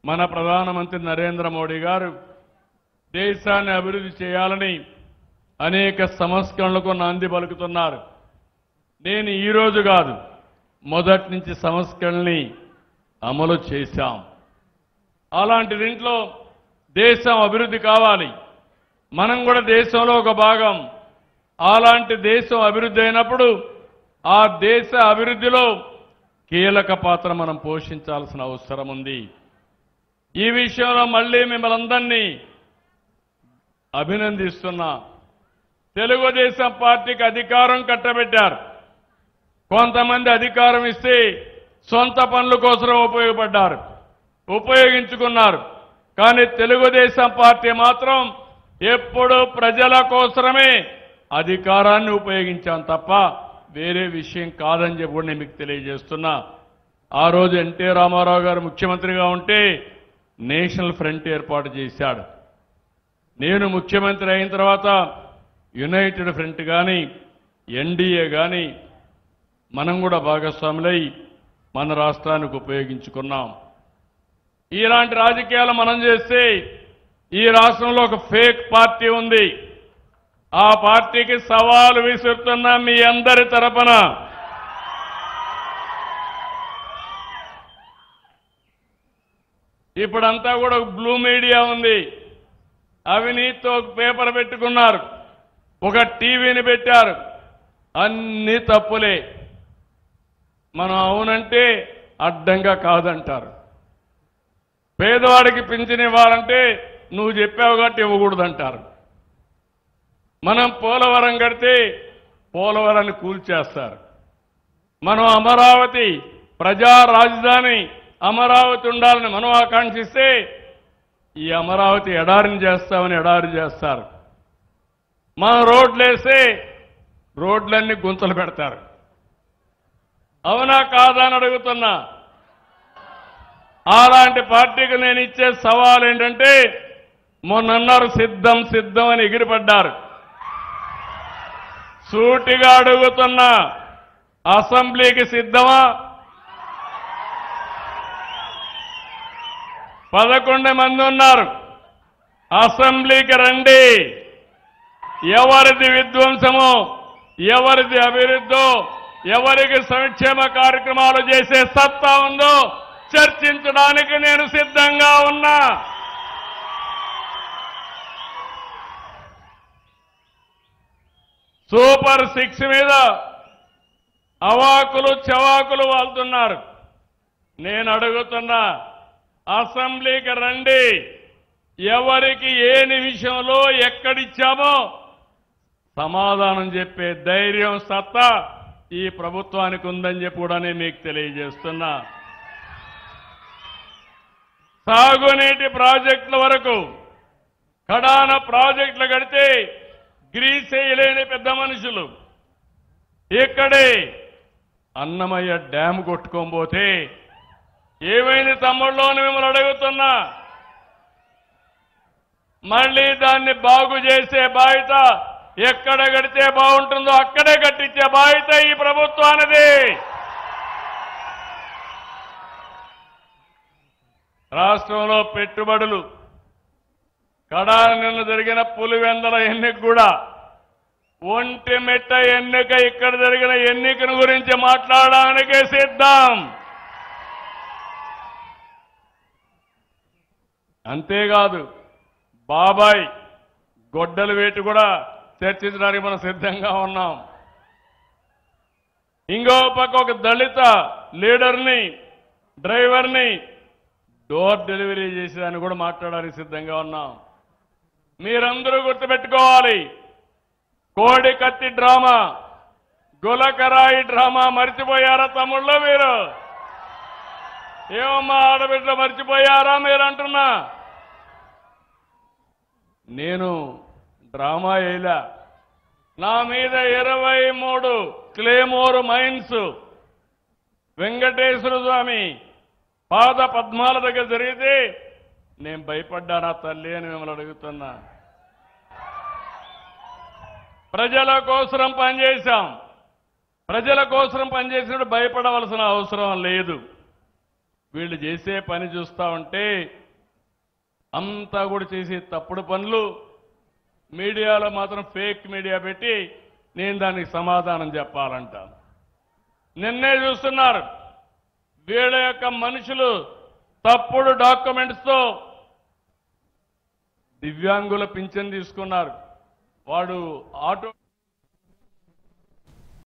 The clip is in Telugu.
మన ప్రధానమంత్రి నరేంద్ర మోడీ గారు దేశాన్ని అభివృద్ధి చేయాలని అనేక సంస్కరణలకు నాంది పలుకుతున్నారు. నేను ఈ రోజు కాదు, మొదటి నుంచి సంస్కరణల్ని అమలు చేశాం. అలాంటి దీంట్లో దేశం అభివృద్ధి కావాలి, మనం కూడా దేశంలో ఒక భాగం. అలాంటి దేశం అభివృద్ధి అయినప్పుడు ఆ దేశ అభివృద్ధిలో కీలక పాత్ర మనం పోషించాల్సిన అవసరం ఉంది. ఈ విషయంలో మళ్ళీ మిమ్మల్ని అందరినీ అభినందిస్తున్నా. తెలుగుదేశం పార్టీకి అధికారం కట్టబెట్టారు. కొంతమంది అధికారం ఇస్తే సొంత పనుల కోసం ఉపయోగించుకున్నారు. కానీ తెలుగుదేశం పార్టీ మాత్రం ఎప్పుడూ ప్రజల కోసమే అధికారాన్ని ఉపయోగించాం తప్ప వేరే విషయం కాదని చెప్పి నేను మీకు తెలియజేస్తున్నా. ఆ రోజు ఎన్టీ రామారావు గారు ముఖ్యమంత్రిగా ఉంటే నేషనల్ ఫ్రంట్ ఏర్పాటు చేశాడు. నేను ముఖ్యమంత్రి అయిన తర్వాత యునైటెడ్ ఫ్రంట్ కానీ ఎన్డీఏ కానీ మనం కూడా భాగస్వాములై మన రాష్ట్రానికి ఉపయోగించుకున్నాం. ఇలాంటి రాజకీయాలు మనం చేస్తే ఈ రాష్ట్రంలో ఒక ఫేక్ పార్టీ ఉంది. ఆ పార్టీకి సవాలు విసురుతున్నా మీ అందరి తరపున. ఇప్పుడంతా కూడా బ్లూ మీడియా ఉంది. అవినీతితో ఒక పేపర్ పెట్టుకున్నారు, ఒక టీవీని పెట్టారు. అన్ని తప్పులే. మనం అవునంటే అడ్డంగా కాదంటారు. పేదవాడికి పింఛన్ ఇవ్వాలంటే నువ్వు చెప్పావు కాబట్టి ఇవ్వకూడదంటారు. మనం పోలవరం కడితే పోలవరాన్ని కూల్చేస్తారు. మనం అమరావతి ప్రజా రాజధాని అమరావతి ఉండాలని మనం ఆకాంక్షిస్తే ఈ అమరావతి ఎడారిని చేస్తామని ఎడారి చేస్తారు. మనం రోడ్లేస్తే రోడ్లన్నీ గుంతలు పెడతారు. అవునా కాదా అని అడుగుతున్నా. అలాంటి పార్టీకి నేను ఇచ్చే సవాల్ ఏంటంటే, మొన్నన్నారు సిద్ధం సిద్ధం అని ఎగిరిపడ్డారు. సూటిగా అడుగుతున్నా, అసెంబ్లీకి సిద్ధమా? 11 మంది ఉన్నారు. అసెంబ్లీకి రండి. ఎవరిది విధ్వంసమో, ఎవరిది అభివృద్ధో, ఎవరికి సంక్షేమ కార్యక్రమాలు చేసే సత్తా ఉందో చర్చించడానికి నేను సిద్ధంగా ఉన్నా. సూపర్ 6 మీద అవాకులు చవాకులు వాళ్తున్నారు. నేను అడుగుతున్నా, అసెంబ్లీకి రండి. ఎవరికి ఏ నిమిషంలో ఎక్కడిచ్చామో సమాధానం చెప్పే ధైర్యం సత్తా ఈ ప్రభుత్వానికి ఉందని చెప్పి కూడా నేను మీకు తెలియజేస్తున్నా. సాగునీటి ప్రాజెక్టుల వరకు కడాన ప్రాజెక్టులు కడితే గ్రీస్ వేయలేని పెద్ద మనుషులు ఇక్కడే అన్నమయ్య డ్యామ్ కొట్టుకోబోతే ఏమైంది తమ్ముళ్ళు అని మిమ్మల్ని అడుగుతున్నా. మళ్ళీ దాన్ని బాగు చేసే బాధ్యత ఎక్కడ కడితే బాగుంటుందో అక్కడే కట్టించే బాధ్యత ఈ ప్రభుత్వానిది. రాష్ట్రంలో పెట్టుబడులు కడాన నిన్న జరిగిన పులివెందల ఎన్నిక కూడా ఒంటిమిట్ట ఎన్నిక ఇక్కడ జరిగిన ఎన్నికను గురించి మాట్లాడడానికే సిద్ధం. అంతేకాదు బాబాయ్ గొడ్డలు వేటు కూడా చర్చించడానికి మనం సిద్ధంగా ఉన్నాం. ఇంకో పక్క ఒక దళిత లీడర్ని డ్రైవర్ని డోర్ డెలివరీ చేసేదాన్ని కూడా మాట్లాడడానికి సిద్ధంగా ఉన్నాం. మీరందరూ గుర్తుపెట్టుకోవాలి, కోడి కత్తి డ్రామా, గులకరాయి డ్రామా మర్చిపోయారా తమ్ముళ్ళు? మీరు ఏమమ్మా ఆడబిడ్డలు మర్చిపోయారా మీరు అంటున్నా? నేను డ్రామా వేయలా. నా మీద 23 క్లేమోర్ మైన్స్ వెంకటేశ్వర స్వామి పాద పద్మాల దగ్గర జరిగితే నేను భయపడ్డానా తల్లి అని మిమ్మల్ని అడుగుతున్నా. ప్రజల కోసం పనిచేశాం. ప్రజల కోసం పనిచేసినప్పుడు భయపడవలసిన అవసరం లేదు. వీళ్ళు చేసే పని చూస్తా ఉంటే అంతా కూడా చేసే తప్పుడు పనులు మీడియాలో మాత్రం ఫేక్ మీడియా పెట్టి నేను దానికి సమాధానం చెప్పాలంట. నిన్నే చూస్తున్నారు వీళ్ళ యొక్క మనుషులు తప్పుడు డాక్యుమెంట్స్తో దివ్యాంగుల పింఛన్ తీసుకున్నారు. వాడు ఆటో